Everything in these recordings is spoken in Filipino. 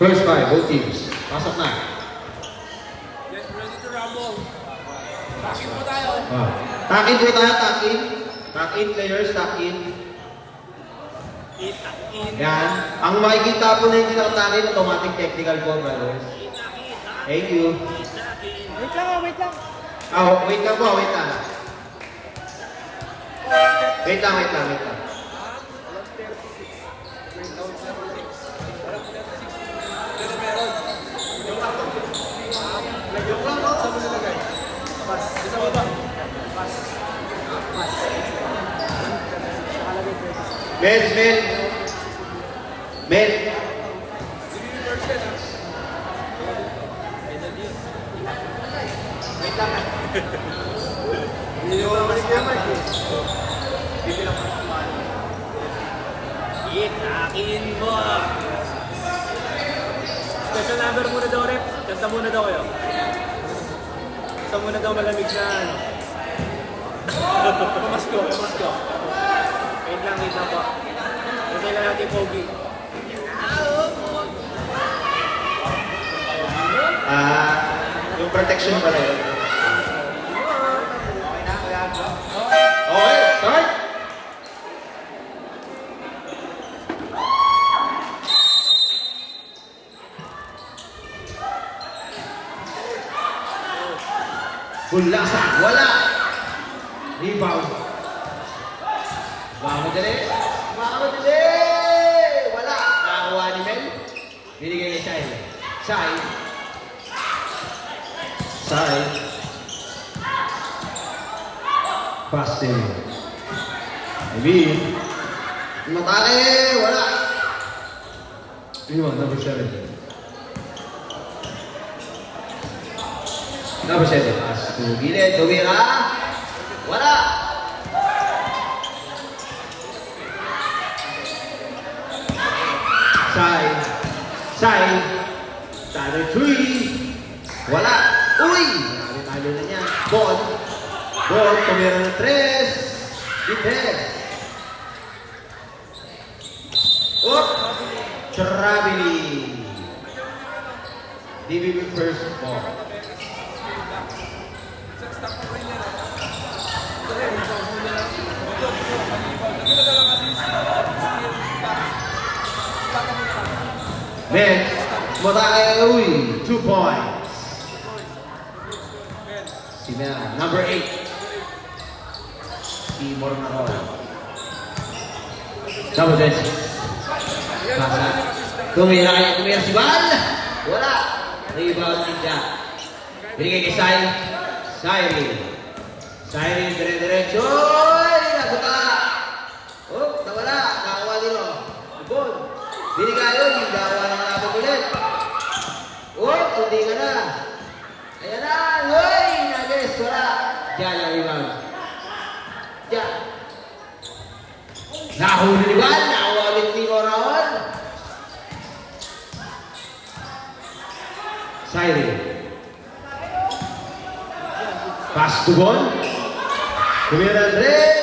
First five, both teams. Pasok na. Get ready to rumble. Takin po tayo. Takin po tayo, takin. Takin players, takin. Itakin. Yan. Ang makikita po na hindi nakatakin, automatic technical po, brothers. Thank you. Wait lang, wait lang. Wait lang po, wait lang. Wait lang, wait lang, wait lang. Pero meron. Joke lang, no? Saan mo nilagay? Pas. Isa mo ba? Pas. Pas. Nakalagay 26. Men, men. Men. Reverse yan, ha? Wait lang. Hindi ko naman si Kuya Mark, eh. Bibilang ko ng paano. Itakin mo! Special number muna daw, Rep. Kanta muna daw kayo. Kanta muna daw malamig na ano. Pamasko, pamasko. Wait lang po. Kasi lang natin pogi. Yung protection pala yun. Okay na, kaya ako. Okay, start! Bulasan, wala! Rebound. Mamadali! Mamadali! Wala! Nakakuha ni Mel. Binigay kay Shai. Shai. Shai. Passing. Maybe. Matake! Wala! Yun, number 7. Number 7. Pass to gilid. Tumira. Wala! Side. Side. Standard 3. Wala! Uy! Talo na niya. Ball. Ball. Tumira ng 3. Defense. Up! Traveling. DBB first ball. Next, Matake Uy, 2 points. Si Mel, number 8. Si Mormaro. Double dance. Pasa. Tumira si Val. Wala. Rebound ni Jack. Binigay kay Sai. Sairi. Sairi, dire-diretso. Naguta. Oh, nawala. Nakawa nilo. Ibon. Binigay yun. Yung gawa ng labag ulit. Oh, hindi ka na. Ayan na. Uy, nagis. Wala. Diyan ang rebound. Diyan. Nahuli ni Val. Nakawa ulit ni Coraon. Sairi. Pass to Bon. Tumira rin.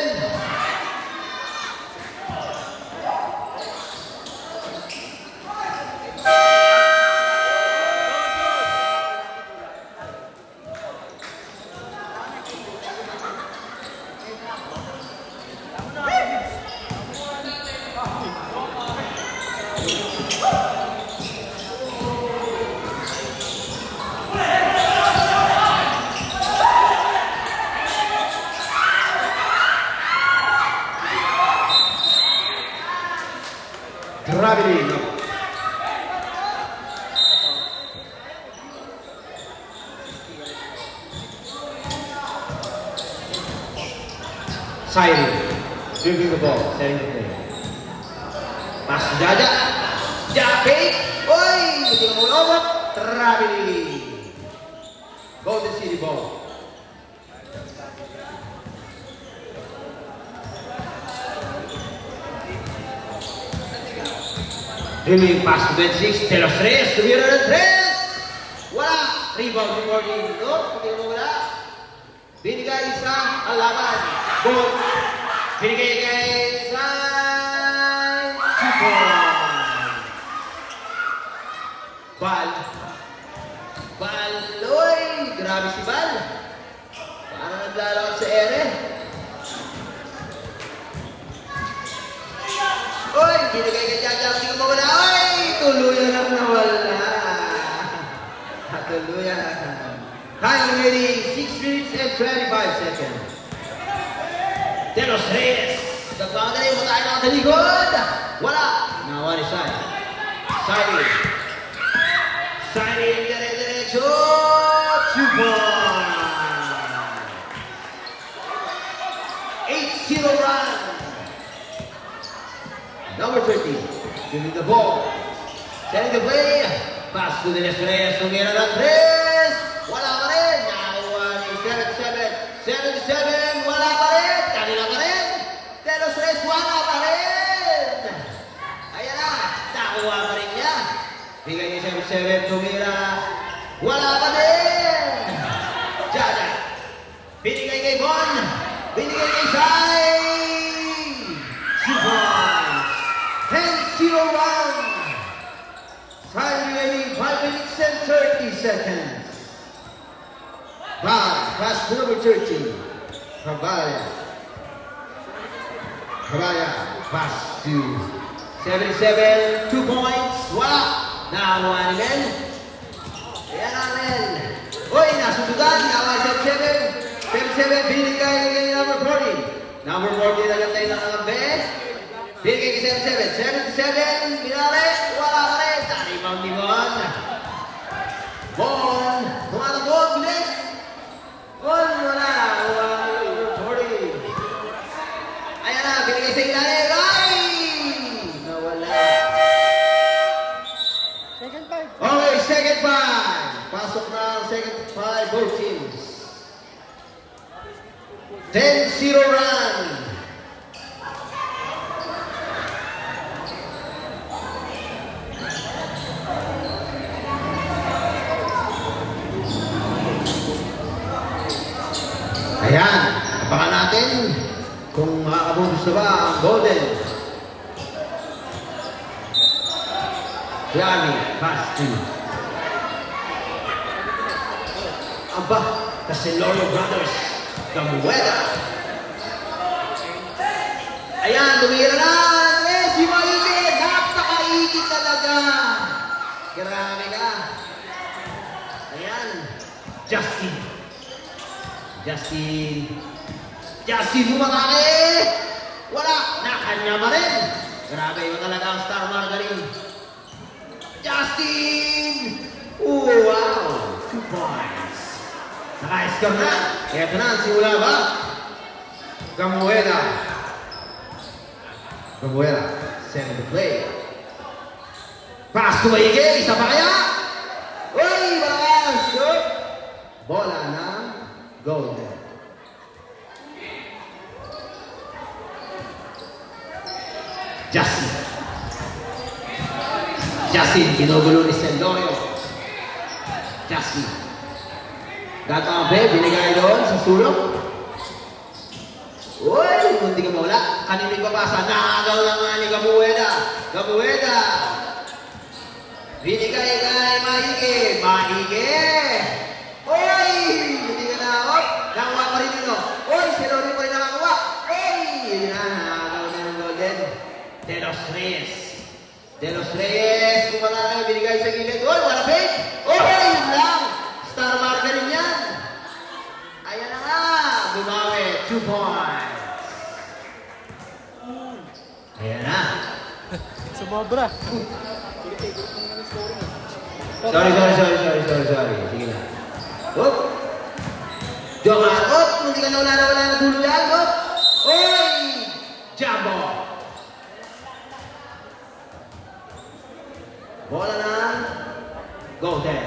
Gravity. Siren. Dribbling the ball. Setting the play. Pass to Jaja. Jackie. Oy! Hindi mo ulawak. Gravity. Golden City ball. Dribbling pass to 26, de los 3, subieron el 3! Wala! Rebound rewarding. No? Hindi mo wala. Binigay sa alaban. Goal. Binigay kay Sai. 2 points. grabe si Val. Parang naglalakad sa ere. Oy, binigay kay Jaja, hindi ko mawala. Oy, tuluyan lang nawala. Tuluyan. Time remaining 6 minutes and 25 seconds. De Los Reyes. Nagkamadali mo tayo ng talikod. Wala. Nawa ni Sai. Sai, dire-diretso. 2 points. 8-0 run. Number 13, giving the ball. Setting the play. Pass to De Los Reyes. Tumira ng 3. Wala pa rin. Nakuha ni 77. 77. Wala pa rin. Kanila pa rin. De Los Reyes. Wala pa rin. Ayan na. Nakuha pa rin niya. Bigay niya 77. Tumira. Wala pa rin. Jaja. Binigay kay Bon. Binigay kay Sai. 2 points. 10-0 run. Time remaining 5 minutes and 30 seconds. Pass to number 13. Cabaya. Pass to 77. 2 points. Wala. Nakuha ni Men. Ayan na Men. Uy, nasusugan. Nakuha 77. 77. Binigay kay number 40. Number 40 nagantay lang ang best. Binigay kay 77. 77. Binali. Wala pa rin. Rebound ni Bon. Bon. Tumatakot. Bilis. Bon. Wala. Number 40. Ayan na. Binigay sa ilalim. Ay! Nawala. Second five. Okay, second five. Pasok na ang second five. Both teams. 10-0 run. Ayan, abangan natin kung makakabuntos na ba ang Golden. Yami, pass to. Aba, Caselorio Brothers, Gamueda. Ayan, tumira na. Si Maligid, napakaigit talaga. Grabe ka. Ayan, Justin bumatake! Wala! Nakanya pa rin! Grabe mo talaga ang Star Margarine. Justin! Oh, wow! 2 points. Naka-score na. Eto na, simula ba? Gamueda, send the play. Pass to Maigay! Isa pa kaya? Uy! Baka! Shoot! Bola na Golden. Justin, ginugulo ni Sendorio. Justin. Gatabe, binigay doon sa sulok. Uy, hindi ka mawala. Kanina yung babasa, nakagaw na nga ni Gamueda. Binigay kay Maige. Uy, hindi ka nakakot. Nakuha pa rin yun. Uy, si Lori pa rin nakakuha. Uy, yun na, nakagaw na ng Golden. De Los Reyes, kung wala na binigay sa gilid. Uy, wala pin! Uy, yun lang! Star Margarine yan! Ayan na nga! Bumawi, 2 points! Ayan na! Sumobra. Sorry. Sige na. Oop! Joke lang. Oop! Hindi ka wala na dulo yan. Oop! Uy! Jumbo! Bola na. Golden.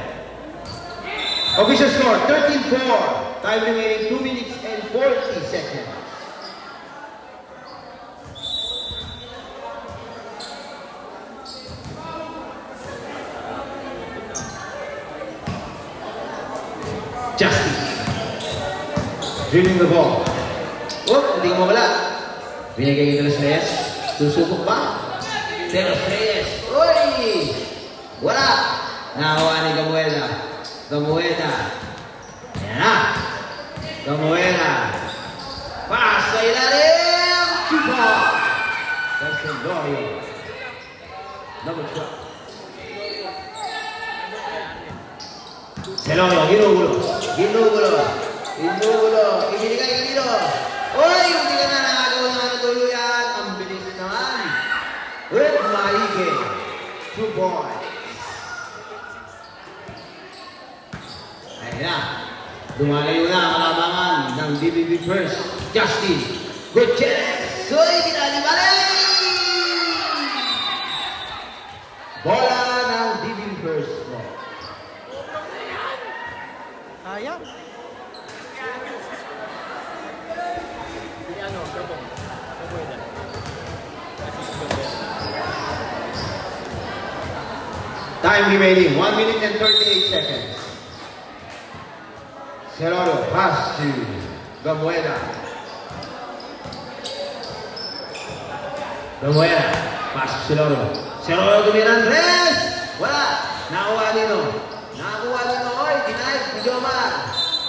Official score, 13-4. Time remaining 2 minutes and 40 seconds. Justin. Dribbling the ball. Oh, hindi ko mawala. Binigay kay De Los Reyes. Susubok pa. De Los Reyes. Uy! Wala! Nakuha ni Gamueda. Ayan Ayan na. Gamuera. Pass sa ilalim. Chupa. Castellario. Double shot. Celorio, ginugulo. Ibinigay ka dito. Uy, hindi ka na nakagawa ng tuluyan. Ang bilis naman. With Maike. 2 points. Ayan na. Dumalayo na ang kalabangan ng DBB First. Justin Gutierrez. Uy, binali-bali! Bola ng DBB First. Sayang. Ano, gabong. Kabueda. Time remaining, 1 minute and 38 seconds. Celorio, pass to Gamuera. Gamuera, pass to Celorio. Celorio tumira Andres! Wala! Nakuha nino. Oy, denied, Pijomar.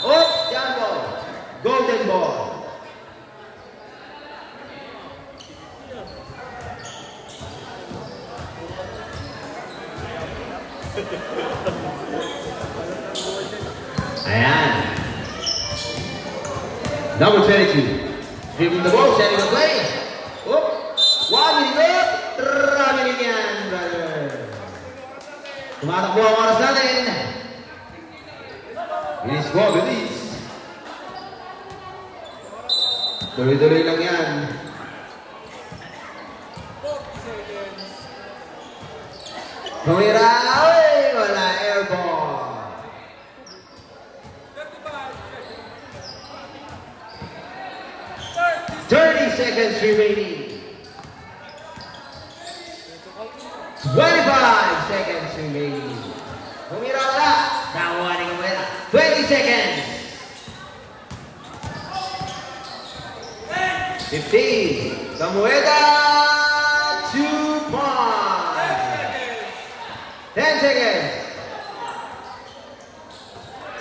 Oh, Jambo. Golden ball. Ayan. Number 22. Dribbling the ball, setting the play. Oh, 1 minute. Traveling yan, brother. Tumatakbo ang oras natin. Bilis mo, bilis. Tuloy-tuloy lang yan. Tumira, oy, wala airball. 30 seconds remaining. 25 seconds remaining. Tumira, wala. Nakuha ni Gamuera. 20 seconds. 15. Gamuera. 2 points. 10 seconds.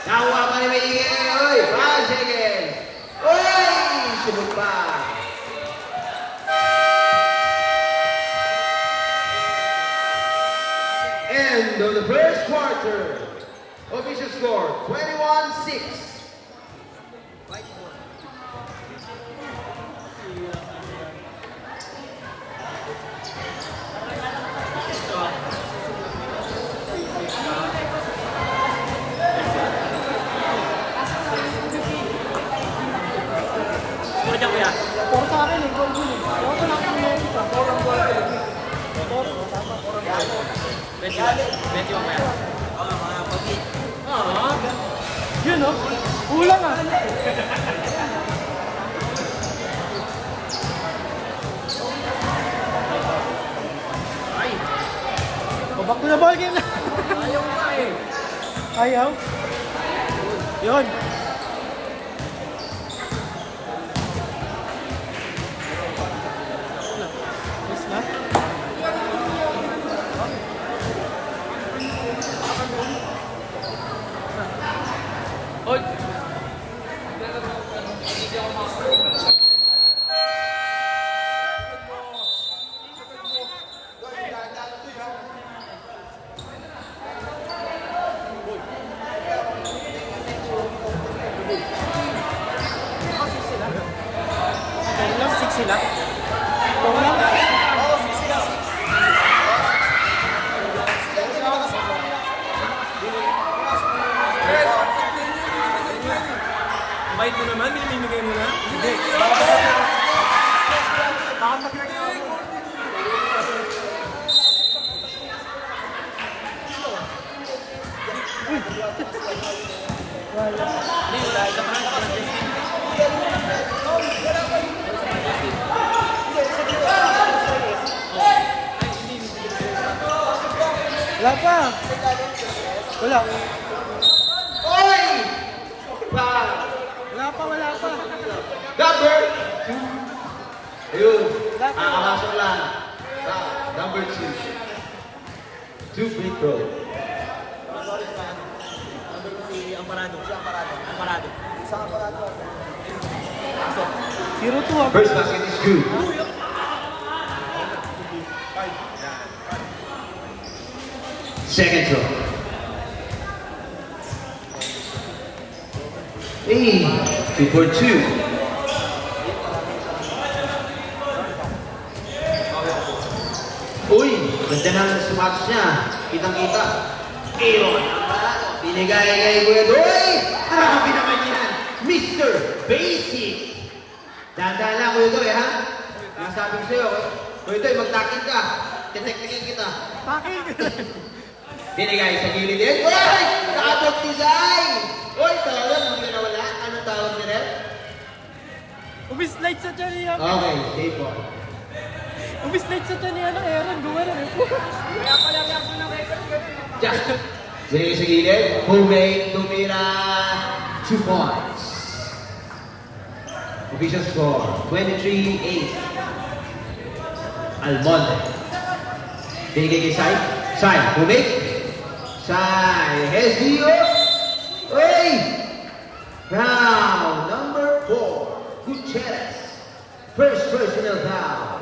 Nakuha pa ni Maike. Oy, 5 seconds. Oy, subot pa. End of the first quarter. Official score, 21-6. Score dyan, kuya. Puro sa akin eh, goal goal eh. Puro na ang Amerika. Puro ang goal goal. Puro, tama, puro ang goal goal. 21 kuya. Yun oh, kulang ah. Ay, O, back to the ball game na. ayaw ka eh. Ayaw. Yun. Yes na. Oy! Ito lang, 6 sila. Ito lang. Bait mo naman, binimimigay mo na. Hindi. Baka mag-record mo. Wala. Hindi, wala. Isa pa lang. Wala pa. Wala. Oy! Pa! Wala pa. Number 2. Ayun. Aakasok lang. Number 2. 2 free throw. Si Ampara Amparado. Amparado. 0-2 First basket is good. Second throw. Hey, 2 for 2. Uy, ganda ng sumatos niya. Kitang-kita. Aaron, binigay kay Kuya Doy. Grabe naman yan. Mr. Basic. Dahan-dahan lang, Kuya Doy, ha? Nasabi ko sa'yo, Kuya Doy, magtakit ka. Titek-tikin kita. Taking! Binigay sa gilid din. Uy! Nakabot design! Uy, tawag, hindi ka nawala. Anong tawag ni Rep? Umislide sa tiyan niya. Okay, safe po. Umislide sa tiyan niya ng Aaron. Gumana rin po. Kaya pala reaction ng record ganun. Just binigay sa gilid. Homemade, tumira. 2 points. Official score, 23-8. Almonte. Binigay kay Sai. Sai, homemade. Sai, Hesio. Uy! Now, number 4, Gutierrez. First personal foul.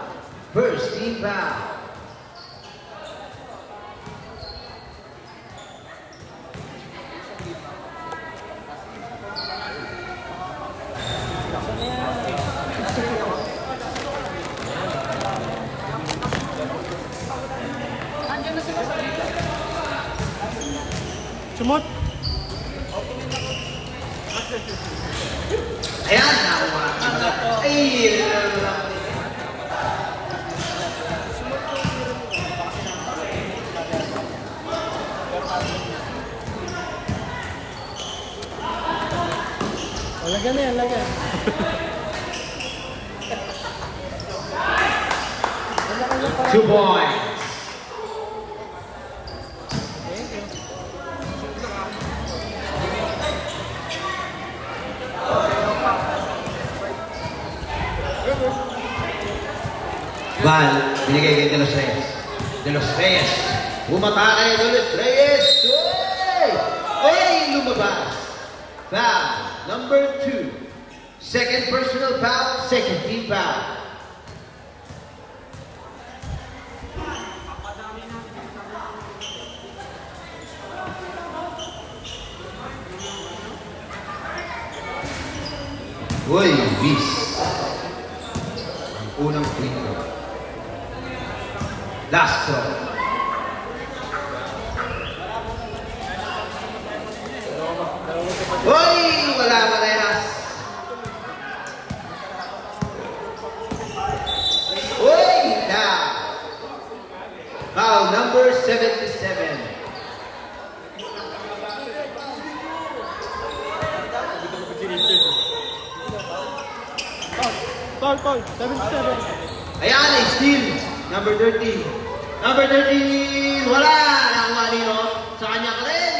First team foul. Sumot. Ayan, nakuha. Ay, Lagyan na yan, lagyan. 2 points. Val, binigay kay De Los Reyes. De Los Reyes. Umatake De Los Reyes. Uy! Uy! Lumabas. Foul. Number 2. Second personal foul. Second team foul. Uy, bis. Ang unang free throw. Last throw. Uy! Wala parehas. Uy! Down. Foul number 77. Paul. 77. Ayan, steal. Number 13. Number 13. Wala. Nakuha nino. Sa kanya ka rin.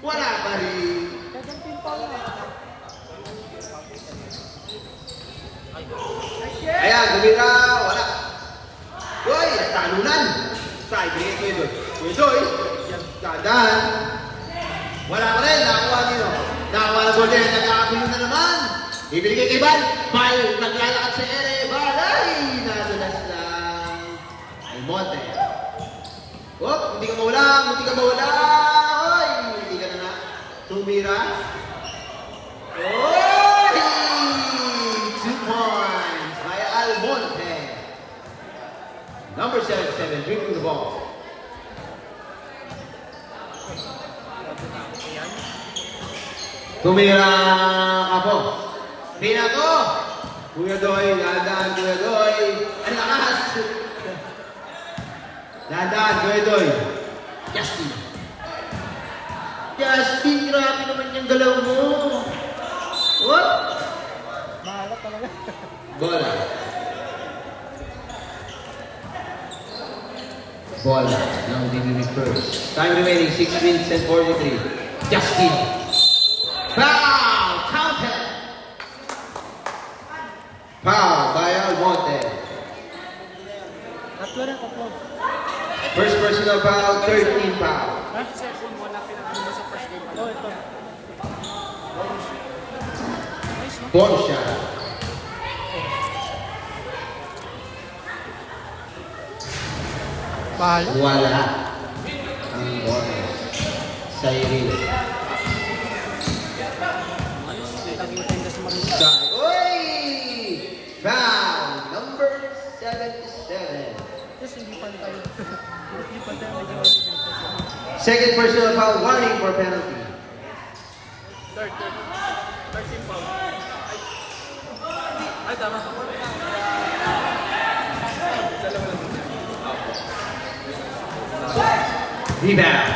Wala pa rin. Kajang team Paul na. Ayan, gumira. Wala. Uy, nagtalunan. Side, bigay ko ito. Ito eh. Dahan. Wala pa rin. Nakuha nino. Nakuha na golden. Nagkakagulo na naman. Ibigay kay Val. Val, naglalakad sa ere. Val, ay, nadulas lang. Almonte. Oh, hindi ka mawala. Oy, hindi ka na. Tumira. Oy! 2 points by Almonte. Number 77, dribbling the ball. Tumira ka po. Pinato! Kuya Doy, dahan-dahan, Kuya Doy. Ang lakas! Dahan-dahan, Kuya Doy. Justin. Justin, grabe naman yung galaw mo. What? Mahala talaga. Bola. Bola ng DBB first. Time remaining 6 minutes and 43. Justin. Foul! Counted! Foul by Almonte. Tatlo na. First personal foul, 13 foul. Ha? Second mo na pinag-ano sa first game. Oh, ito. Borussia. Mahal. Wala. Ang bonus. Cyril. Uy! Foul! Number 77. Yes, hindi pantay. Hindi pantay ang medyo. Second personal foul, warning for penalty. Third team foul. Ay, tama. Rebound.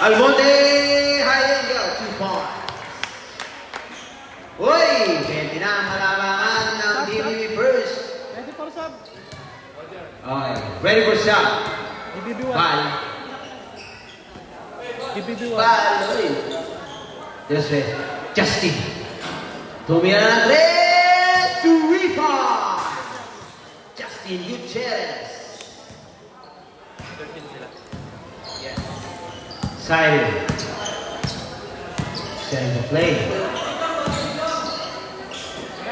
Almonte Hayenga, 2 points. Uy! Pwede na malamangan ng DBB first. Ready for sub. Okay, ready for shot. DBB1. Bal. DBB1. Bal. Uy. Jose. Justin. Tumira ng 3 to rebound. Justin Gutierrez. 13 sila. Siren. Send the play.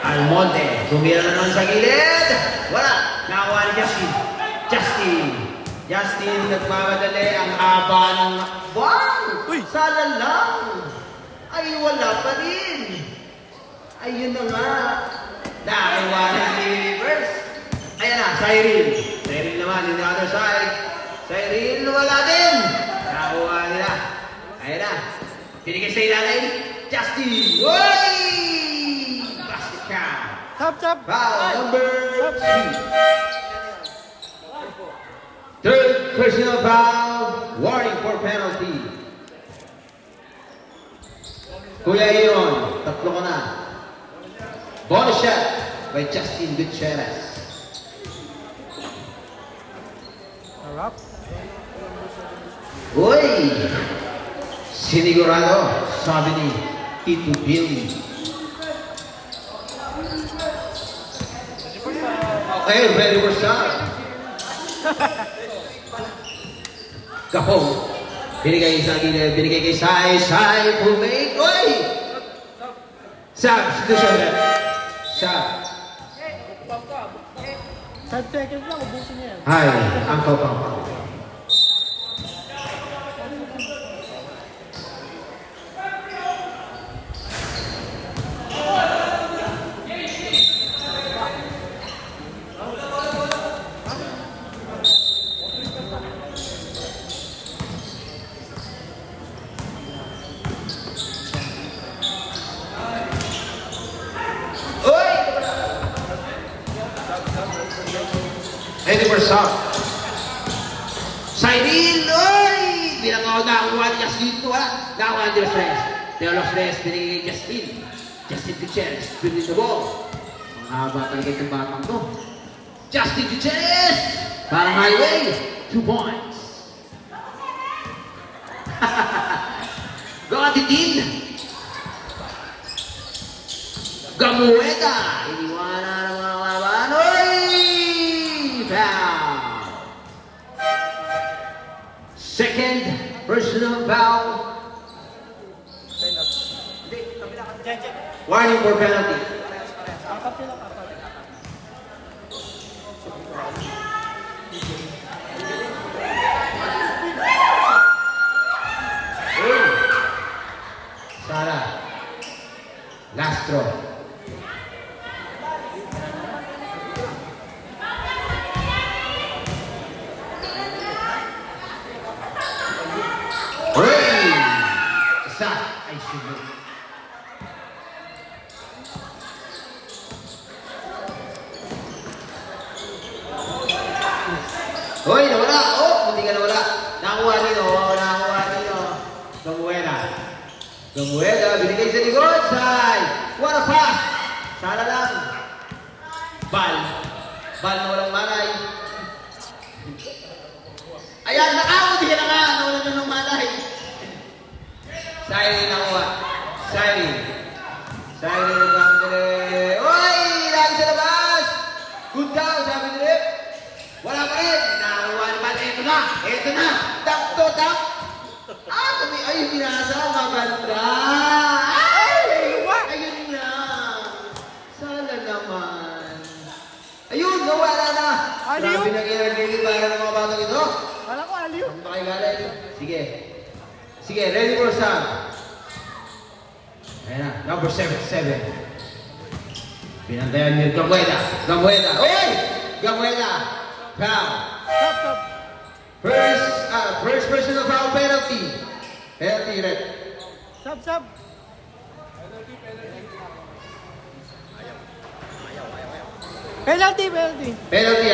Almonte. Tumira na naman sa gilid. Wala. Nakakuha ni Justin. Justin nagmamadali ang haba ng... Wow! Uy! Sala lang. Ay, wala pa rin. Ayun na nga. Nakakuha ng reverse. Ayan na, Cyril. Cyril naman in the other side. Cyril, wala din. Nakakuha nila. Ayan na. Pinigay sa ilalim. Justin. Uy! Basket count. Sub. Foul number 3. Third personal foul. Warning for penalty. Kuya Aaron, tatlo ko na. Bonus shot by Justin Gutierrez. Harap. Uy! Sinigurado, sabi ni Tito Billy. Okay, ready for shot. Kapong. Binigay sa gilid, binigay kay Sai, pumake. Uy! Substitution left. Shot. 5 seconds lang, ubusin niya yan. Ay, ang kapang. Ready for shot. Cyril! Uy! Binakaw na kuha ni Justin. Wala. Nakakuha ni Los Reyes. Pero Los Reyes, binigay kay Justin. Justin Gutierrez. Pinili the ball. Ang haba talaga itong batang to. Justin Gutierrez! Parang highway. 2 points. Gatitin! Gamueta! Iniwanan ng mga kalaban. Uy! Foul! Second personal foul. Warning for penalty. Apat sila, apat. Uy! Sara. Lastro. Uy! Isa. Ay, sunod. Uy, nawala! Oh, hindi ka nawala. Nakakuha nito. Nakakuha nito. Gamueda, binigay sa likod. Side. What a pass! Sana lang. Bal na walang malay. Ayan, nakakuha din na nga. Nawalan na ng malay. Siren nakuha. Siren nagkamdali. Uy! Lagi sa labas! Good down, sabi ni Rip. Wala pa rin. Nakakuha ni Bal. Ito na. Dunk to, dunk. Ah, ay, yung pinasa, maganda. Ayun lang. Sana naman. Ayun, nawala na. Aliw? Grabe na kaya para ng mga batang ito. Kala ko aliw. Ano ba kayo galing? Sige. Sige, ready for some. Ayan na, number 77. Pinantayan niyo, Gamuela. Gamuela. Oy! Gamuela. Foul. Stop. First personal foul penalty. Penalty, red. Stop. Penalty. Penalty, penalty.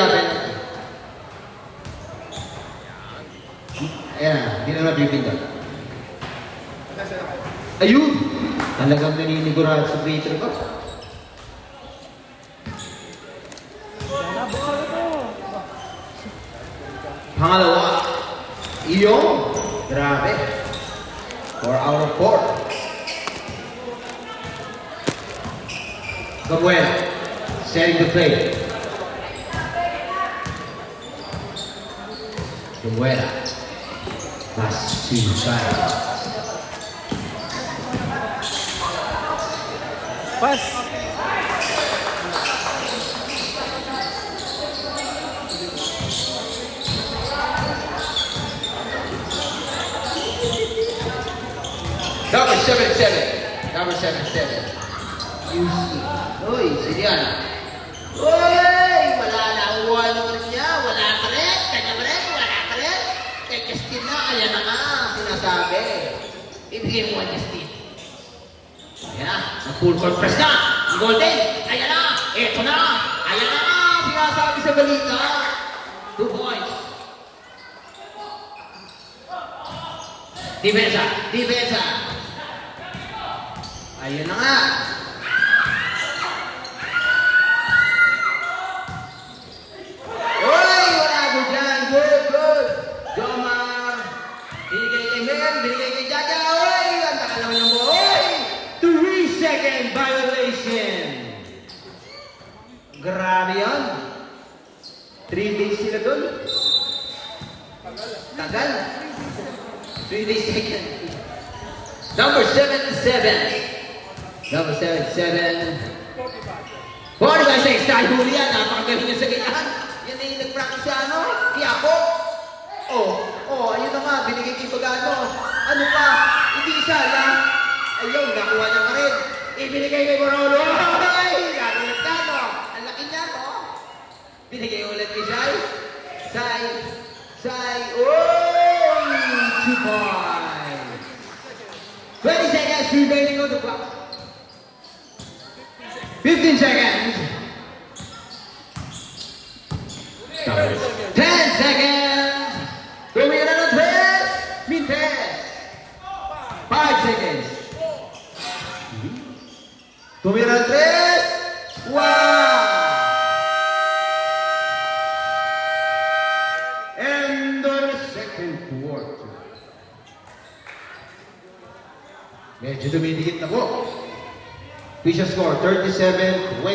Ayan, hindi na napipindot. Ayun! Talagang naninigurado sa free throw ko. Nabuksan ito. Pangalawa, iyong. Grabe. 4 out of 4. Gamuela, setting the play. Gamuela, pass to side. Pass. Number 77. Number 77. UC. Uy, Siriana. Uy! Wala na ang uwan naman niya. Wala ka rin. Kanya pa rin. Wala ka rin. Kay Justin na. Ayan na nga. Sinasabi. Ibigay mo ang Justin. Ayan na. Nag-full court press na. Ang golden. Ayan na. Eto na. Ayan na nga. Sinasabi sa balita. 2 points. Depensa. Ayun na nga. Uy! Wala ko dyan. Good. Jomar. Binigay kay Mel. Binigay kay Jaja. Uy! Ang takal naman yung buo. Uy! 3-second violation. Grabe yan. 3 days sila doon. Tagal. 3 days second. Number 77. Number 77. 45-6. Tayo huli yan. Napakagaling niya sa ganyan. Yan na yung nag-practice sa ano? Tiapo. Ayun na nga. Binigay kay Bagano. Ano pa? Hindi isa lang. Ayun, nakuha niya pa rin. Ibinigay kay Borolo. Ay! Gano'n ka, no? Ang laki niya, no? Binigay ulit kay Sai. Sai. Oh! 2 points. 20 seconds remaining on the clock. 15 seconds. 10 seconds. Tumira ng 3. Mintes. 5 seconds. Tumira ng 3. Wow! End of the second quarter. Medyo dumidikit na po. Official score, 37-24.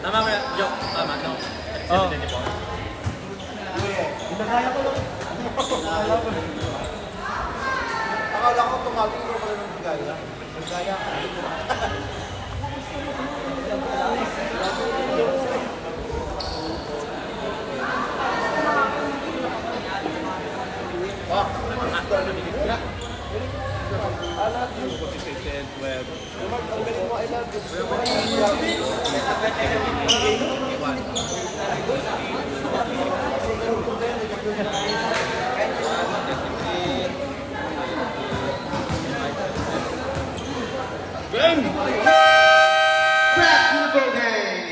Tama ba? Joke. Tama. No. Oh. 74. Pinagaya ko lang. Akala ko tumapin ko pa rin ng bigaya. Bigaya ka. Back to the ball game.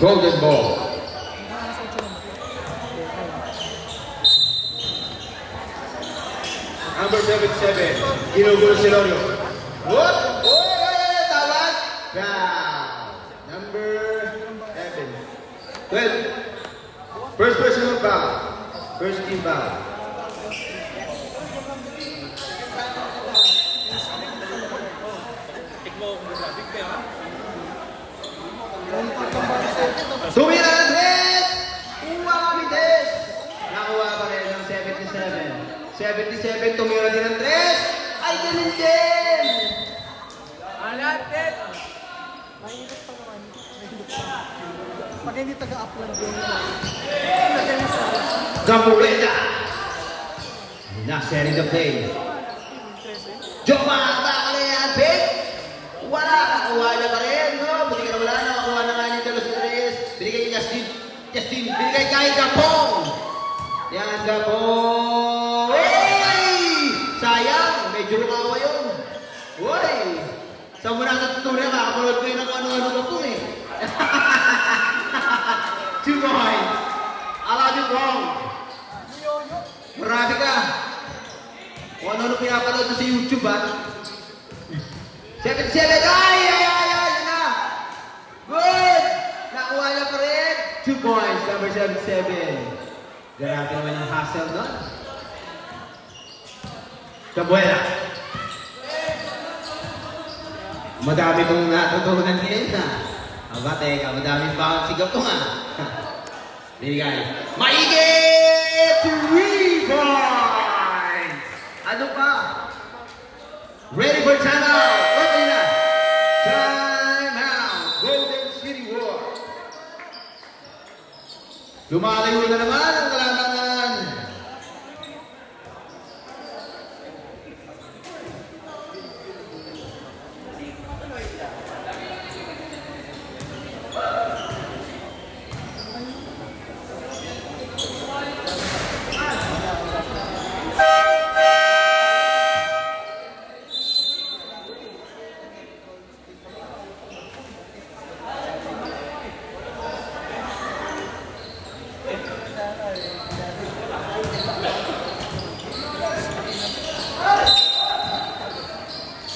Golden ball. Nasa 8 lang. Number 77, Ginugulo Silorio. What? Oh, tawag. Foul. Number 11. 12. First personal foul. First team foul. Tikmo ko muna. Big pair ha. Tumira ng tres! Kuha kami tres! Nakuha pa rin ng 77. 77, tumira din ng tres! Ay, ganun din! Mahirap pa naman. Mahirap pa. Pag hindi taga-upload yung lagay mo sa Gambuleta! Not setting the play. Joma, baka na yan, Pick! Wala! Nakuha na pa rin, no? Buti ka na wala, nakakuha na nga ni Carlos Andres. Binigay kay Justin. Justin, binigay kay Gapong! Yan, Gapong! Uy! Sayang! Medyo lukawa yun. Uy! Saan mo na natutunan? Makapanood ko yun ng ano-ano Gapong eh. 2 points. I love you, Gapong. Marami ka. Kung ano-ano pinapanood mo sa YouTube, ha? 77! Ay! Yun na! Good! Nakuha niya pa rin. 2 points, number 77. Grabe naman yung hustle doon. Cabuela. Madami kong natutunan ngayon, ha? Aba, teka, madaming bounce si Gapong, ha? Binigay. Maigit! 3 points! Ano pa? Ready for timeout! Okay na! Timeout! Golden City War! Lumalayo na naman ang kalamangan!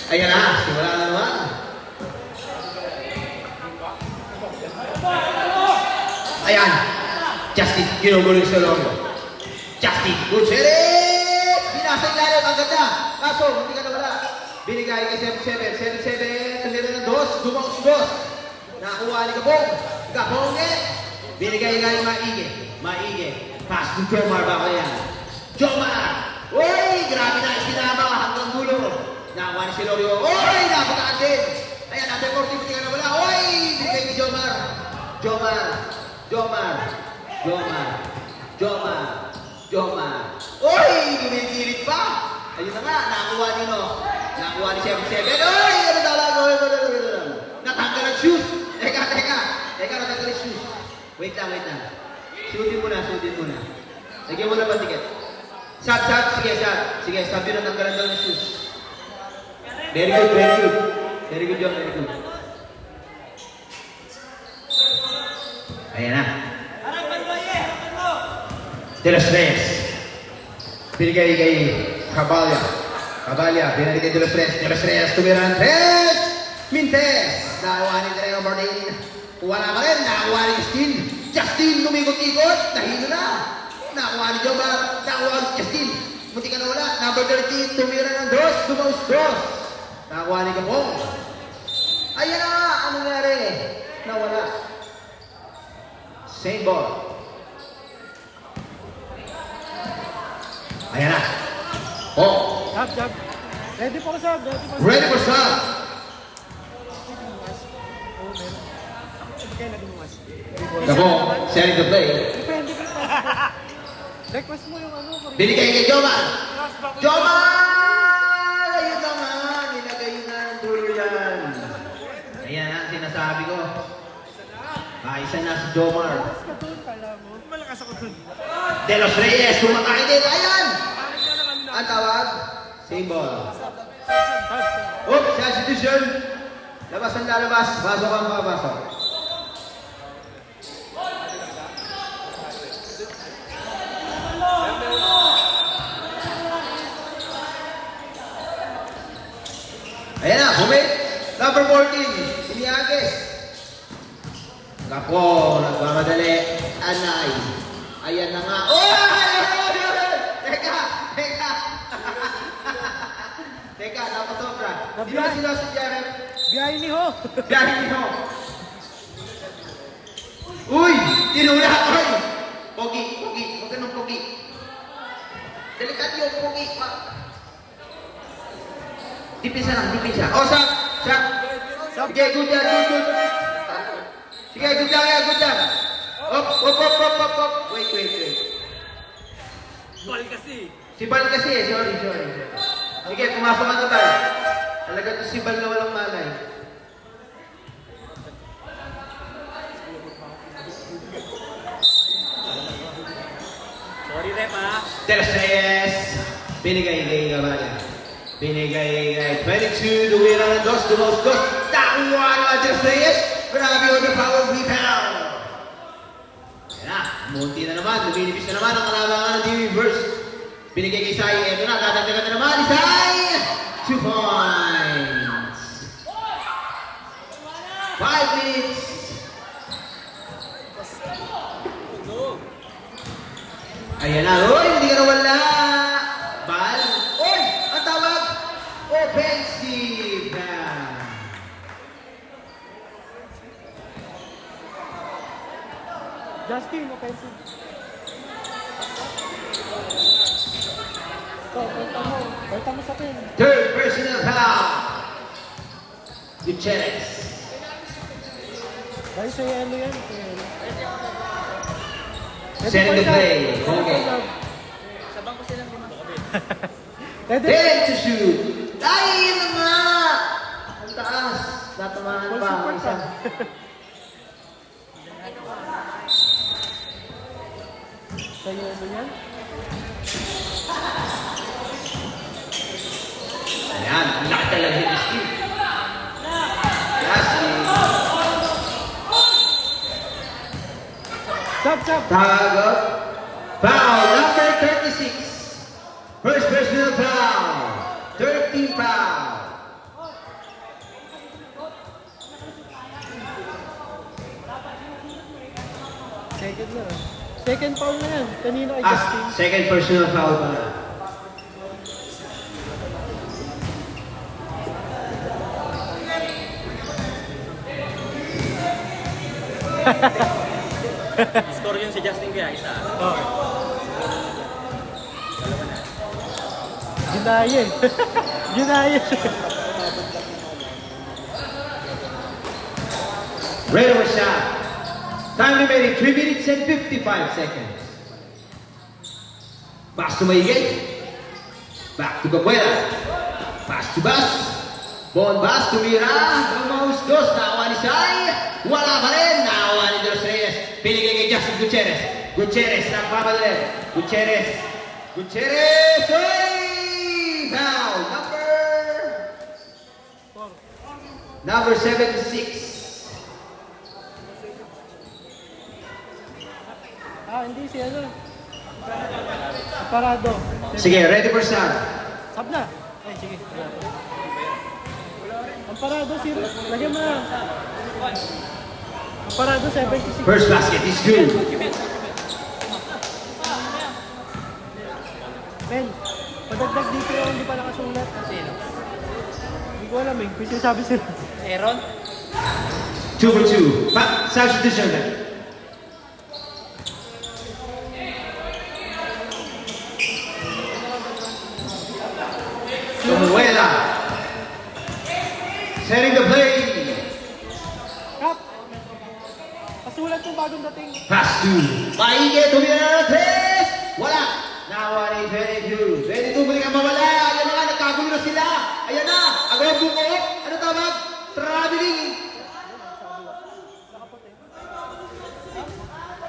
Ayan na, simula na naman. Ayan, Justin, ginugulo yung Solorio. Justin, Gutierrez! Binasa ilalim, ang ganda. Kaso, hindi ka nawala. Binigay kay 77. 77, nandito ng dos, dumaos dos. Nakuha ni Gapong. Gapong binigay kay Maige. Maige. Pass to Jomar ba yan? Jomar! Uy, grabe na isinama hanggang gulo. Nakuha ni Silorio. Uy, napataan din. Ayan, natin 40, hindi ka nawala. Uy, binigay ni Jomar. Jomar. Jomar. Jomar. Jomar. Jomar. Uy, gumigilit pa. Ayun na nga, nakuha ni no. Nakuha ni 77. Uy, ano talaga? Natanggal ang shoes. Teka. Teka, natanggal ang shoes. Wait lang. Suotin mo na. Lagyan mo na ba ticket? Sab. Sige, sab yun ang tanggalan daw ng shoes. Very good. Very good job, very good. Ayan na. De los Reyes. Binigay kay Cabalya, binigay kay De los Reyes, tumira ng 3. Mintes. Nakuha ni Treno Bardin. Wala pa rin. Nakuha ni Justin, lumikot-ikot. Nahilo na. Nakuha ni Jomar. Nakuha ni Justin. Munti ka na wala. Number 13, tumira ng 2. Dumaus 2. Nakuha ni Gapong. Ayan na. Ano nangyari? Nawala. Same ball. Ayan na. Oh. Jab. Ready for sub. Ready for sub. Oh, meron. Kaya na dinuwas. Gapong, setting the play. Depende ka pa. Request mo yung ano. Binigay kay Jomar. Jomar! Ayun naman. Nilagay na ng dulo yan. Ayan ang sinasabi ko. Isa na si Jomar. Malakas ka dun, kala mo. Malakas ako dun. De los Reyes, sumakay din. Ayan! Ang tawag? Same ball. Oops, substitution. Labas ang lalabas. Pasok ang makapasok. Ayan na, bumit. Number 14, Iniages. Gapo, nagmamadali. Anay. Ayan na nga. Oh! Teka! Teka, napasobra. Di ba sila si Jared? Biyahe ni Ho. Biyahe niyo. Uy! Tinula! Uy! Pogi! Huwag ganun pogi. Delikado yung pogi. Dipisa lang, dipisa. Oh, sak! Sige, good yan, good. Sige, good yan. Op. Wait. Ball kasi. Si Bal kasi eh, sorry. Sige, pumasok ka na tayo. Talaga to si Bal na walang malay. Sorry, rep, ha? De Los Reyes. Binigay kay Gabala. Binigay kay 22. Duwira ng dos. Tawa naman De Los Reyes. Grabe on the power rebound. Yan na. Munti na naman. Luminipis na naman ang kalabangan ng reverse. Binigay kay Sai. Ito na. Dadagdagan na naman. Sai. 2 points. 5 minutes. Ayan na. Uy, hindi ka nawala. Bal. Uy, ang tawag. Offensive. Justin, offensive. Ito, punta mo sa pin. Third personal foul. Gutierrez. Dahil sa yellow yan. Send the play. Okay. Sabang ko silang lima. Ready? 10 to shoot. Ay, yun na nga. Ang taas. Tatamaan Ball pa. support Isa. ka. Sa yellow yan. Ayan. Ang laki talaga ni Steve. Lassie. Chop. Tag up. Foul number 36. First personal foul. 13 foul. Second na. Second foul na yan. Kanina kay Justin. Second personal foul pa na. Score yun si Justin kaya, isa. Oh. Ginaya eh. Ginaya siya. Ready for shot. Time remaining 3 minutes and 55 seconds. Pass to Maigay. Back to Gabuela. Pass to Bas. Bon Bas to Mira. Gamaus dos. Naawa ni Sai. Wala pa rin. Naawa ni De Los Reyes. Pinigay kay Justin Gutierrez. Gutierrez. Nagpapadali. Gutierrez. Hey! Now, number 76. Hindi si ano. Parado. Sige, ready for shot. Sab na. Ay, sige. Ang parado si... Lagyan mo na. Ang parado 76. First basket is good. Men, padagdag dito yung hindi pa nakasulat. Sino? Hindi ko alam eh. Kasi sabi sila. Aaron? 2 for 2. Substitution. Samuela. Setting the play. Kap! Pasulat yung bagong dating. Pass to Maige. Tumira na tres. Wala. Nawa ni 22. 22 muli ang mawala. Ayan na nga. Nagkagulo na sila. Ayan na. Agad buko. Ano tawag? Traveling.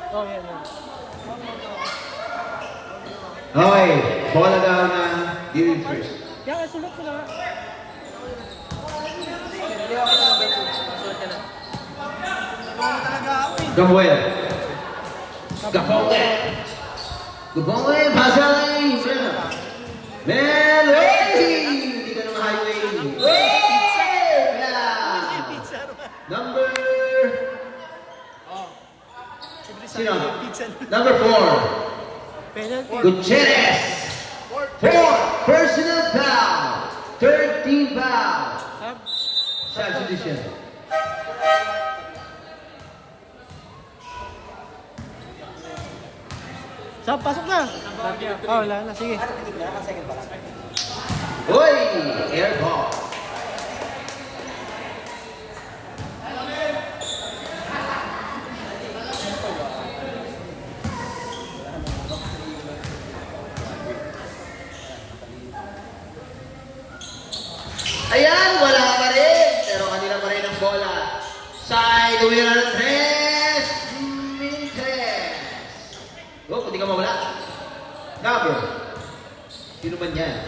Oh, yan. Okay. Bola daw na Dewey first. Kaya sulat ko na nga. Gabuel. Gabuel. Pasay. Meloy. Hindi ka naman highway. Number 4, Penalty. Gutierrez. 4, personal foul. Third team foul. Sab. Substitution. Sab, pasok na. Oh, wala na. Sige. Uy! Air ball. Ayan, wala pa rin. Pero kanila pa rin ang bola. Side, umira ng 3 minutes. Oh, pwede ka mawala. Gabo. Sino ba yan?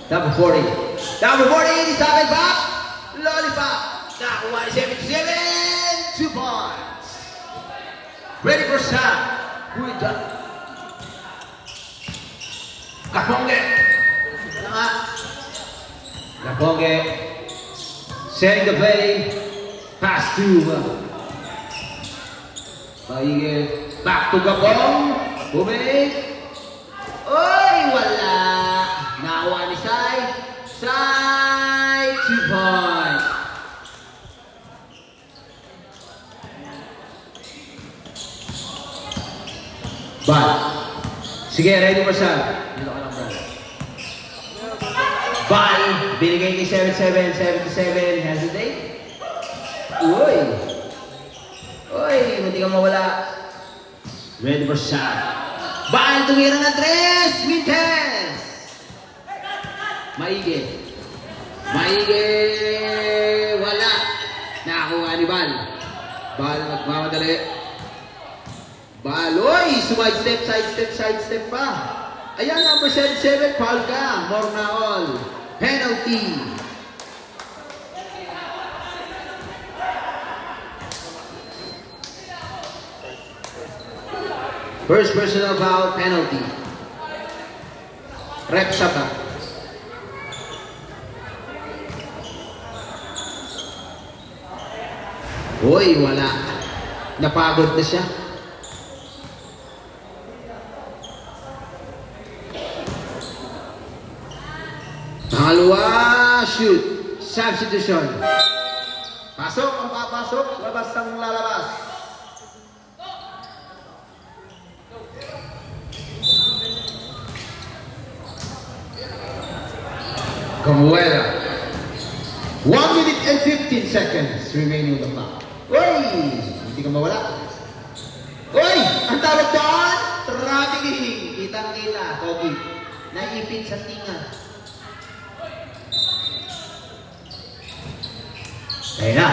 Number 40. Number 40, isabit back. Lollipop. Nakuha ni 77. 2 points. Ready for shot. Kuya. Kapongge. Kapongge. Setting the play. Pass to Maige. Back to Gabong. Bumig. Oy, wala. Nakuha ni Sai. Sai, 2 points. Ball. Sige, ready for shot. Dito ka lang, bro. Ball. Binigay ni 77, 77. Hesitate. Uy. Uy, hindi ka mawala. Ready for shot. Ball, tumira ng 3 minutes. Maige. Maige. Wala. Nakakuha ni Bal. Bal, nagmamadali. Bal, oy! Side step pa. Ayan, number 77, foul ka. More na all. Penalty. First personal foul, penalty. Rep shot ka. Uy, wala. Napagod na siya. Pangalawa, shoot. Substitution. Pasok ang papasok, labas ang lalabas. Camuela. 1 minute and 15 seconds remaining on the clock. Uy! Hindi ka mawala. Uy! Ang tawag doon? Trafficking. Kitang-kita. Kogi. Naipit sa tinga. Ayun na.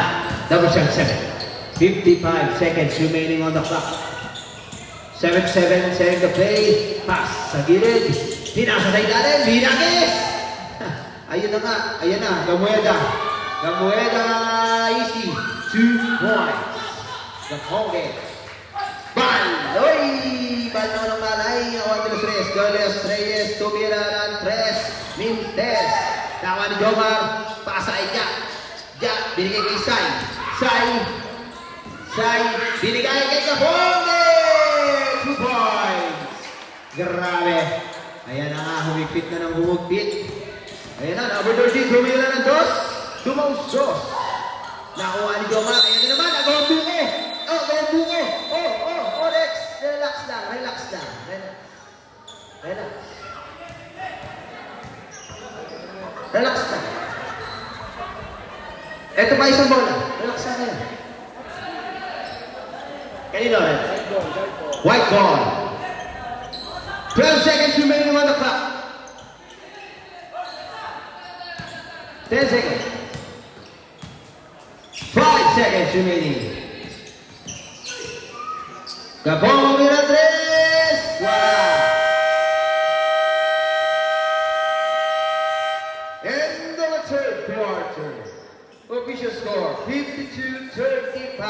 Double shot 7. 55 seconds remaining on the clock. 7-7 setting the play. Pass sa gilid. Pinasa sa ilalim. Binagis! Ayun na nga. Ayun na. Gamueda. Gamueda. Easy. 2 points. The Colgate. Bal! Uy! Bal na walang malay. Awan de los Reyes. Goles Reyes. Tumira ng 3 minutes. Nakuha ni Jomar. Pasa ay Jack. Jack. Binigay kay Sai. Sai. Sai. Binigay kay Colgate. 2 points. Grabe. Ayan na nga. Humipit na ng humugpit. Ayan na. Number 13. Tumira ng 2. Dumausos. Nakuha ni Jomar. Ayan na naman. Agawang bungo. Oh, agawang bungo. Oh, Rex. Relax lang. Relax lang. Relax. Relax lang. Ito pa isang bola. Relax lang kayo. Kanino rin? White ball. 12 seconds remaining on the clock. 10 seconds. 5 seconds remaining. Gabong mira 3. Wala. End of the third quarter. Official score 52-35.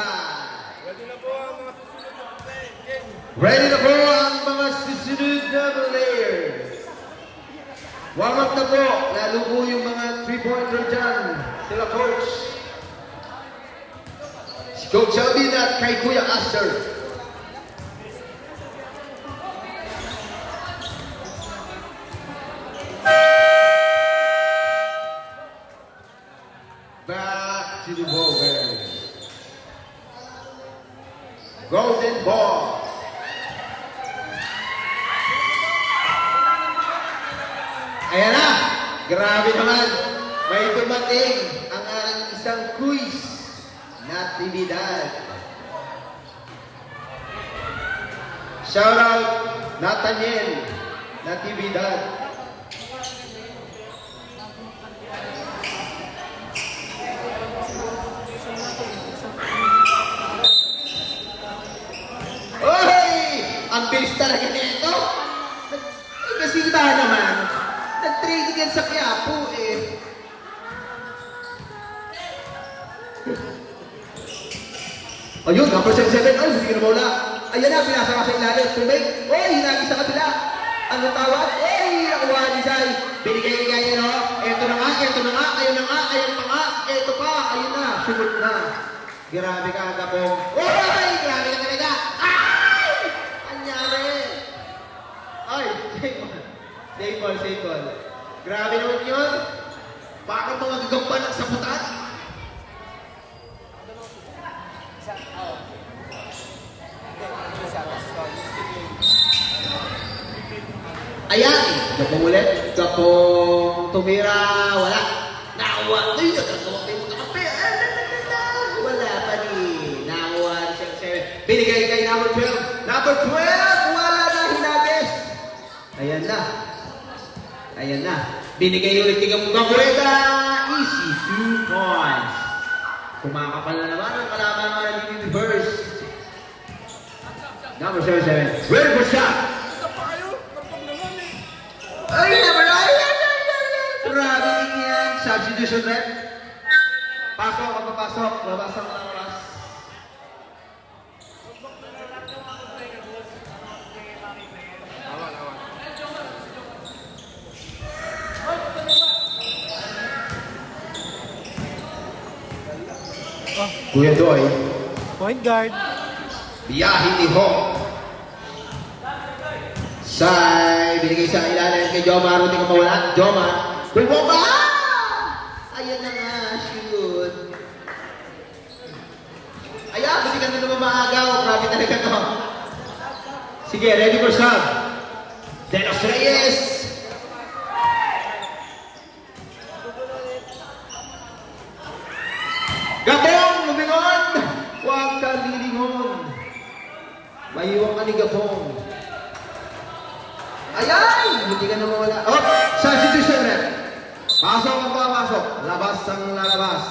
Ready na po ang mga susunod na players. Warm up na po. Lalo po yung mga 3-pointer dyan. Sila coach. Coach Alvin at kay Kuya Aster. Back to the ball game. Golden ball. Ayan na. Grabe naman. May dumating ang isang quiz na aktibidad. Shout out Nathaniel Natividad. Oy! Ang bilis talaga nito. Kasi iba naman. Nag-trading yan sa Quiapo eh. Ayun, number 77. Ay, hindi ka na mawala. Ayan na, pinasa ka sa ilalim. Tumig. Oy, hinagi sa kabila. Anong tawag? Oy, nakuha ni Zay. Binigay niya, no? Eto na nga, eto na nga, ayun na nga, ayun pa nga. Eto pa, ayun na, sumunod na. Grabe ka, Gabong. Oy, grabe ka talaga. Ay! Anyari. Ay, safe ball. Grabe naman yun. Bakit mga gagampan ng sabutan? Ayan, Gapong ulit. Gapong tumira, wala. Nawa. Ay, nagkagawa kayo magkakampi. Wala pa ni. Nawa siyang 7. Binigay kay number 12. Number 12, wala na hinagis. Ayan na. Binigay ulit kay Gamueta. Easy, 2 points. Kumakapal na naman ang kalaban ng mga reverse. Number 77. Ready for shot. Ay, naman! Ay! Grabe yan. Substitution rep. Pasok, magpapasok. Labas ang mga oras. Kuya Doy. Point guard. Biyahin ni Ho. Say, binigay sa ilalim kay Jomar. Hindi ko mawala. Jomar. Bumba! Ayan na nga. Shoot. Ayan, kasi ka na naman maagaw. Grabe talaga to. Sige, ready for sub. Denos Reyes. Gabong, lumingon! Huwag ka lilingon. Maiwan ka ni Gabong. Ayan! Hindi ka na mawala. Oh! Substitution rep. Pasok ang papasok. Labas ang lalabas.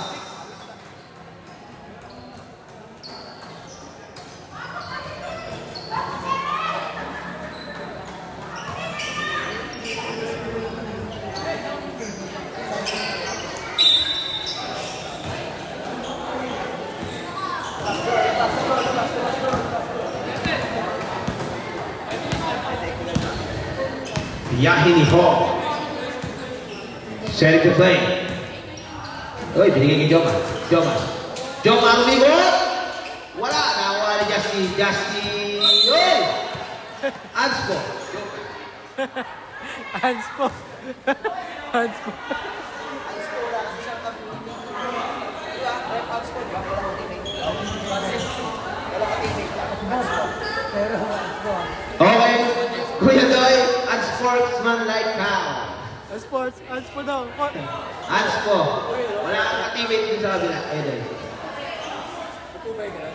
Biyahin ni Ho. Set to play. Uy, binigay kay Jomar umigot. Wala. Nakuha ni Justin. Uy! Anspo. Hanspo. Okay. Kuya Doy, unsportsmanlike ka. Hanspo daw. Anspo. Wala kang ka-teammate dito sa kabila. Ayun Doy.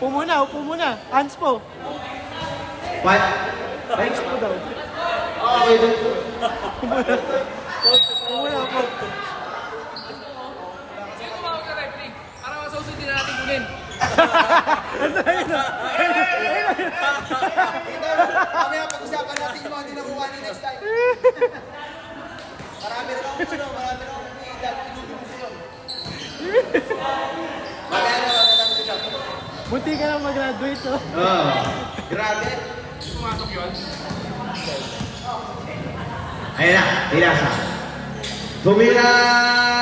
Upo muna. Hanspo. What? Hanspo daw. Okay, Doy. Upo muna po. Sige, tumawag ka referee. Para masusunod din natin kunin. Mamaya pag-usapan natin yung mga hindi nakuha ni next time. Marami rin akong mamaya na lang usapan. Buti ka na mag-graduate, oh. Oh. Grabe. Pumasok yun. Ayan na, Pinasa. Tumira,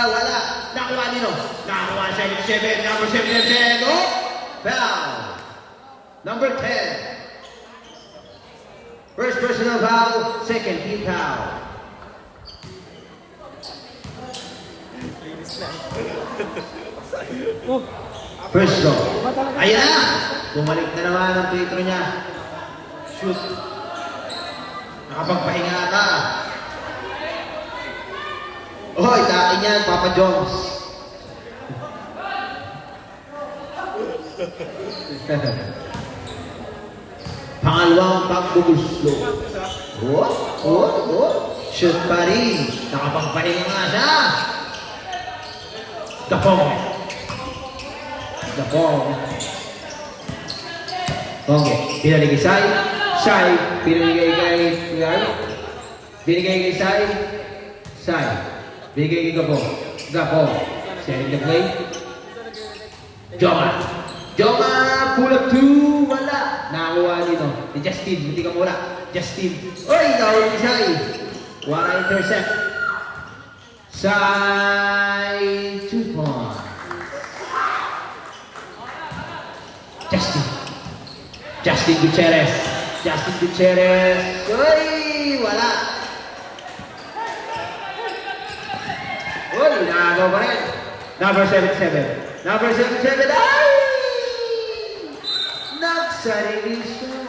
wala. Nakuha nino. Nakuha siya yung 7, number 7. Oh! foul. Number 10. First personal foul, second team foul. Linis na. First throw. Ayan na! Bumalik na naman ang free throw niya. Shoot. Nakapagpahinga ata. Oy, tain yan, Papa Jones. Pangalawang pagbubuslo. Shoot pa rin. Nakapagpahinga nga siya. Dapong. Okay, pinali kay Sai. Sai, pinali kay binigay kay Sai. Sai, binigay kay Gapong. Setting the play. Joma, pull up two, wala. Nakakuha dito. Ni Justin, hindi ka mula. Justin. Oy, nahuli ni Sai. Wala intercept. Sai, 2 points. Justin Gutierrez. Oy, wala. Oy, nagawa pa rin. Number 77. Ay! Nagsarili siya.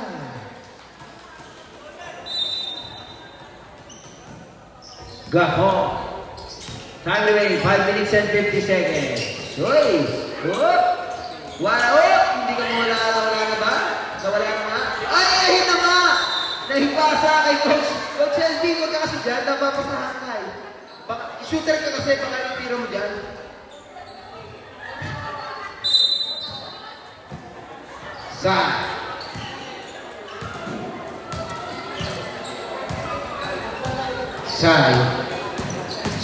Gapong. Time remaining, 5 minutes and 50 seconds. Oy! Wala, hindi ka wala na ba? Wala na nga? Ay, ayun na nga! Nahibasa kay Coach. Coach LB, huwag ka kasi dyan. Napapasahan ka eh. Shooter ka kasi, baka yung tiro mo dyan.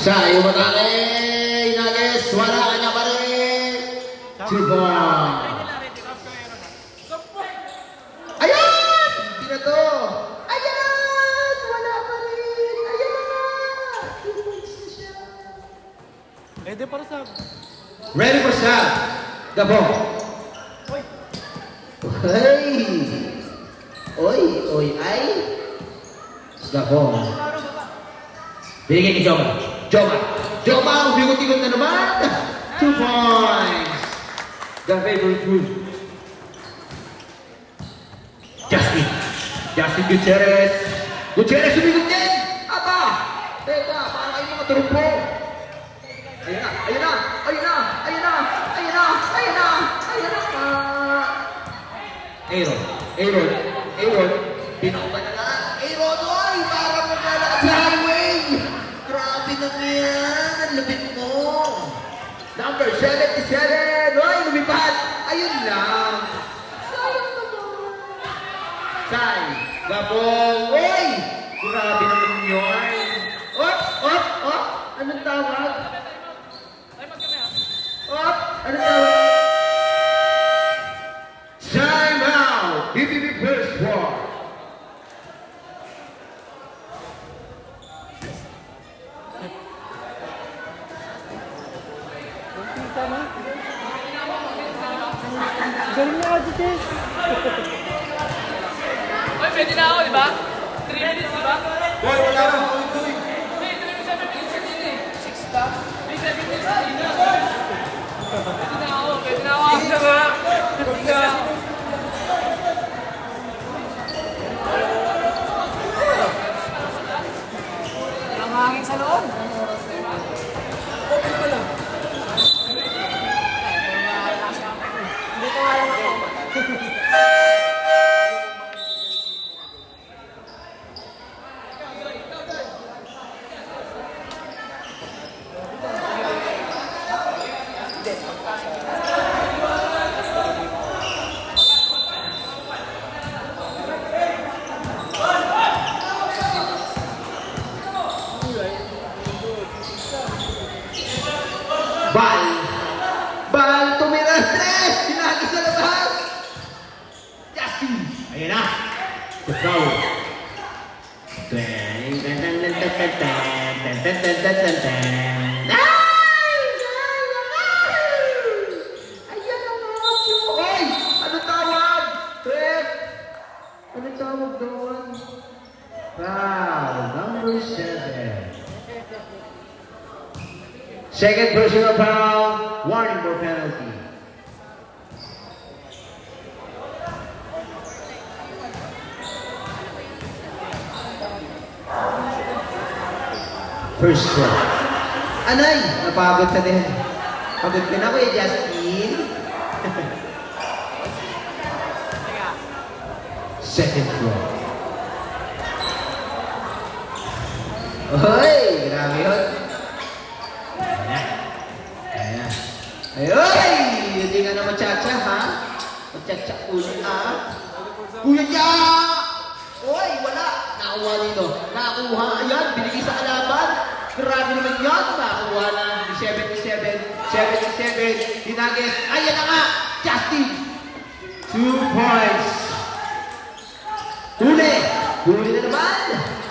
Sai, Inales, wala ka niya pa rin. 2 points. Ayan! Hindi na to. Ayan! Wala pa rin. Ayan na nga. 2 points na siya. Pwede para sa... Ready for snap. Gapong. Oy, ay. Gapong. Binigay kay Joma, umigot-igot na naman. 2 points. The favorite group. Justin Gutierrez. Gutierrez umigot din. Aba. Teka, parang kayo mga turumpo. Ayun na. Aaron. Pinakpan na lang. Aaron, oy! Parang maglalakad sa highway. Grabe na yan. Ang lapit mo. Number 77. Oy, lumipad. Ayun lang. Sayang naman. Sai. Gapong. Oy! Grabe naman yun. Op! Anong tawag? Anong tawag? Time out! BBB first one. Kita na. Galing na ka, Jess. Oy, pwede na ako, di ba? 3 minutes, di ba? Boy, wala na ako ito eh. May 7 minutes na din eh. 6 ba? May 7 minutes na din. Pwede na ako. Pwede na ako. Ang hangin sa loob. Bal, tumira 3! Pinagi sa labas! Justin! Ayan na! The foul. Ayan na nga po! Oy! Second personal foul, warning for penalty. First shot. Anay, napagod ka din. Pagod ka na ko eh, Justin. Second floor. Hoy, grabe yun. Ayan. Ay, hindi ka na machacha, ha? Machacha ulit, ha? Kuya Jack! Hoy, wala. Nakuha nito. Nakuha. Ayan, binigay sa kalaban. Grabe naman yan. Nakuha na. 77. 77. Dinages. Ayan na nga. Justin. 2 points. Huli. Huli na naman.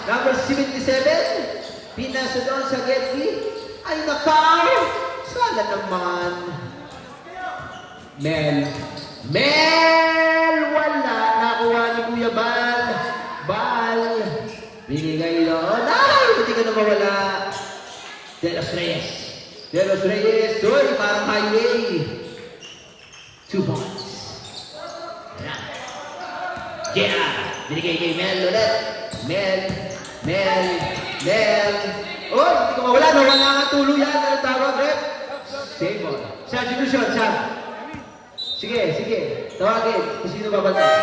Number 77. Pinasa doon sa Getty. Ay, nakaw. Sana naman. Mel. Wala. Nakuha ni Kuya Bal. Bal. Binigay doon. Ay, hindi ka na mawala. De Los Reyes. Uy, parang highway. 2 points. Ayan. Yeah. Binigay kay Mel ulit. Mel. Uy, hindi ka mawala. Nawala nga tuluyan. Ano tawag, Rep? Save on. Substitution, Sam. Sige. Tawagin. Kung sino babantay.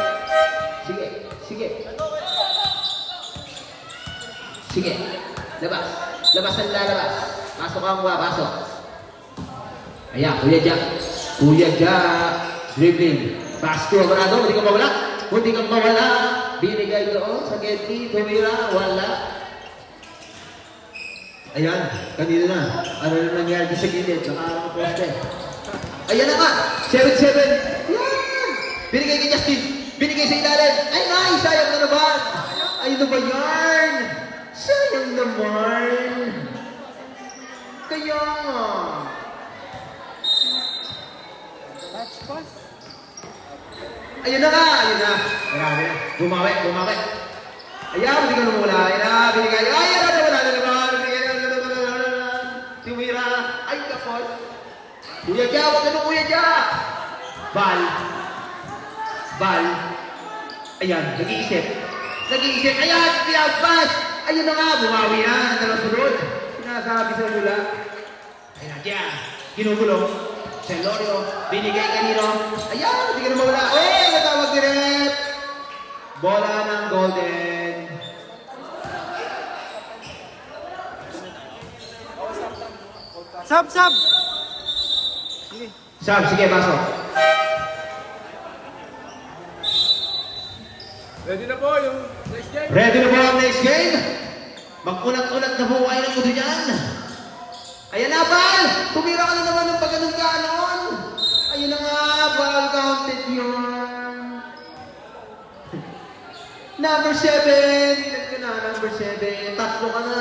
Sige. Labas ang lalabas. Pasok ang pasok. Ayan, Kuya Jack. Dribbling. Pass to Amarado. Hindi ka mawala. Binigay doon sa Getty. Tumira. Wala. Ayan, kanina na. Ano na nangyari sa gilid? Nakaharang poste. Ayan na nga. 7-7. Yan. Binigay kay Justin. Binigay sa ilalim. Ay, nice. Sayang na naman. Ayun na ba yan? Sayang naman. Kaya nga. Touch pass. Ayun na. Marami na. Bumawi. Ayan, hindi ka na mawala. Ayan na, binigay. Ayan na, wala na naman. Tumira. Ay, kapot. Kuya Jack, wag ka Kuya Jack. Bal. Ayan, nag-iisip. Ayan, pinagpas. Ayun na nga, bumawi na. Ang sunod. Sinasabi sa mula. Ayan, Jack. Ginugulong. Celorio. Binigay kanino. Ayan, hindi ka na mawala. Oy, natawag direct. Bola ng Golden. Sab! Sige, pasok. Ready na po yung next game. Ready na po ang next game? Mag-ulat-ulat na po ay ng mudo niyan. Ayan na, Bal! Tumira ka na naman ng pagganong-ganon. Ayun na nga, Bal, counted yun. Number 7. Nagka na, number 7. Tatlo ka na.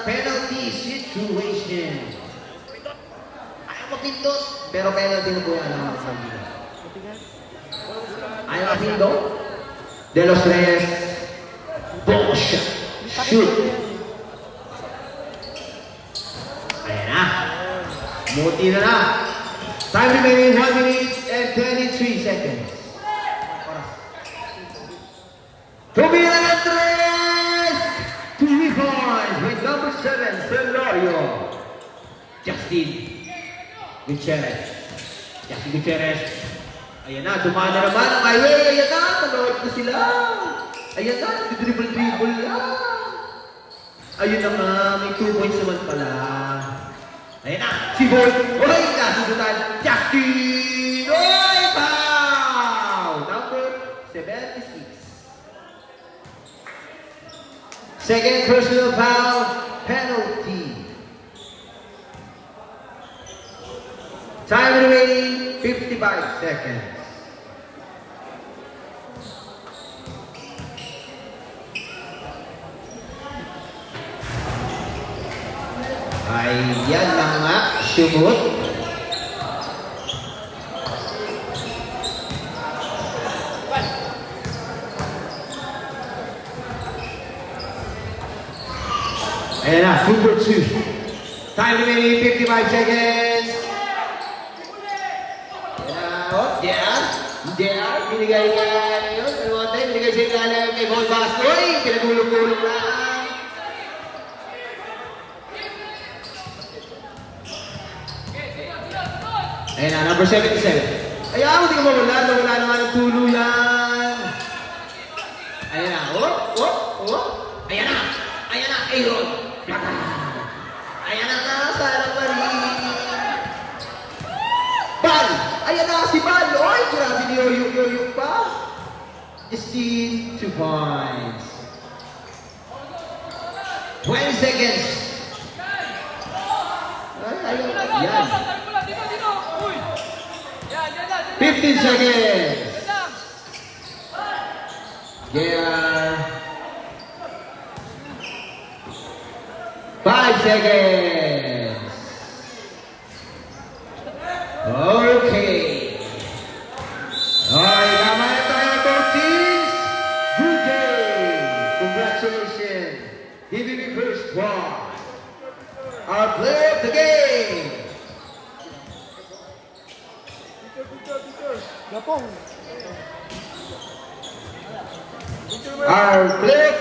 Penalty situation. Ayaw mapindot. Pero penalty na po yan. Ayaw mapindot. De Los Reyes. Bosh. Shoot. Ayan na. Muti na. Time remaining 1 minute and 23 seconds. Tumira ng 3! 2 points with number 7, Celorio. Justin Gutierrez. Ayan na, dumaan na naman ang highway. Ayan na, manood na sila. Ayan na, dribble lang. Ayun na nga, may 2 points naman pala. Ayan na, si Boy. Oy, nasusutan. Justin! Oy, foul! Number 76. Second personal foul, penalty. Time remaining 55 seconds. Ayan na nga, sumot. Ayan na, number 2. Time remaining 55 seconds. Binigay ka yun. Ano mo tayo? Binigay sa ilalim kay Ball Bastoy. Pinagulong-gulong lang. Ayan na, number 77. Ayan, hindi ka mawala. Nawala naman ang tuluyan. Ayan na. Ayan na. Ayan na. Aaron. Ayan na. Sana pa rin. Bal! Ayan na si Bal! Oy! Grabe ni Yoyo pa! Justine, 2 points. 20 seconds. Ay, yan. 15 seconds. Yeah. 5 seconds. Okay. Alright, tama na tayo, coaches. Good game. Congratulations. DBB first one. Our player of the game. Gapong. Our player of